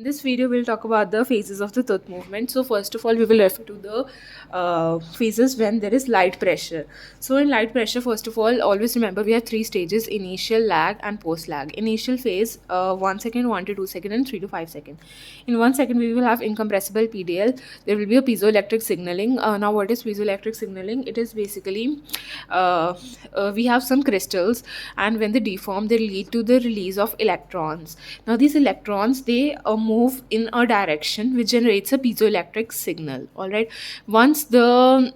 This video will talk about the phases of the tooth movement. So first of all, we will refer to the phases when there is light pressure. So in light pressure, first of all, always remember we have three stages: initial, lag, and post lag. Initial phase, 1 second, 1 to 2 second, and 3 to 5 second. In 1 second, we will have incompressible PDL. There will be a piezoelectric signaling. Now, what is piezoelectric signaling? It is basically we have some crystals, and when they deform, they lead to the release of electrons. Now these electrons, they move in a direction which generates a piezoelectric signal. All right, once the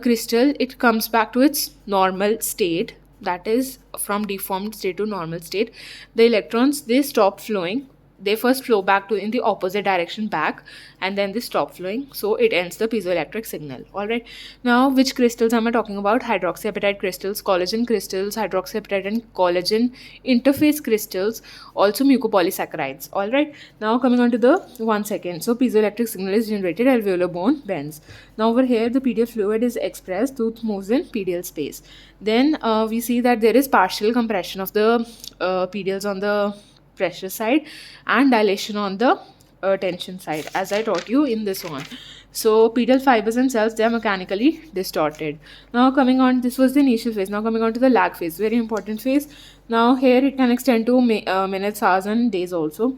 crystal, it comes back to its normal state, that is from deformed state to normal state, the electrons, they stop flowing. They first flow back to in the opposite direction back, and then they stop flowing, so it ends the piezoelectric signal. All right, now which crystals am I talking about? Hydroxyapatite crystals, collagen crystals, hydroxyapatite and collagen interface crystals, also mucopolysaccharides. All right, now coming on to the 1 second. So piezoelectric signal is generated, alveolar bone bends. Now over here the PDL fluid is expressed, tooth moves in PDL space. Then we see that there is partial compression of the PDLs on the pressure side and dilation on the tension side, as I taught you in this one. So pedal fibers and cells, they are mechanically distorted. Now coming on, this was the initial phase. Now coming on to the lag phase, very important phase. Now here it can extend to minutes, hours, and days also.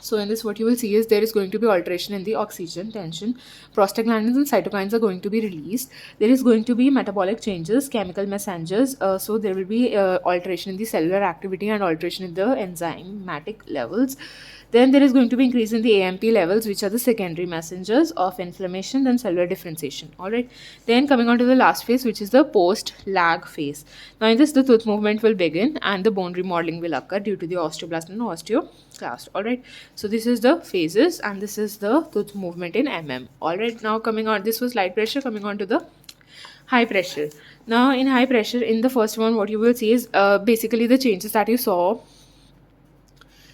So in this, what you will see is there is going to be alteration in the oxygen tension. Prostaglandins and cytokines are going to be released. There is going to be metabolic changes, chemical messengers. So there will be alteration in the cellular activity and alteration in the enzymatic levels. Then there is going to be increase in the AMP levels, which are the secondary messengers of inflammation and cellular differentiation. All right. Then coming on to the last phase, which is the post-lag phase. Now in this, the tooth movement will begin and the bone remodeling will occur due to the osteoblast and osteoclast. All right. So this is the phases, and this is the tooth movement in mm. All right. Now coming on, this was light pressure. Coming on to the high pressure. Now in high pressure, in the first one, what you will see is basically the changes that you saw.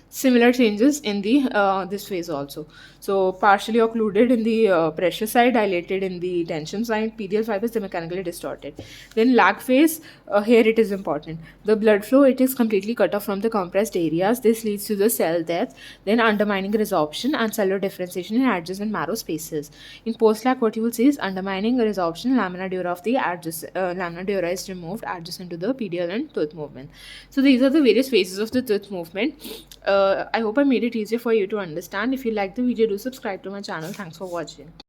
Similar changes in the this phase also. So partially occluded in the pressure side, dilated in the tension side, PDL fibers, they mechanically distorted. Then lag phase, here it is important. The blood flow, it is completely cut off from the compressed areas. This leads to the cell death, then undermining resorption and cellular differentiation in adjacent marrow spaces. In post lag, what you will see is undermining resorption, lamina dura of the lamina dura is removed adjacent to the PDL and tooth movement. So these are the various phases of the tooth movement. I hope I made it easier for you to understand. If you like the video, do subscribe to my channel. Thanks for watching.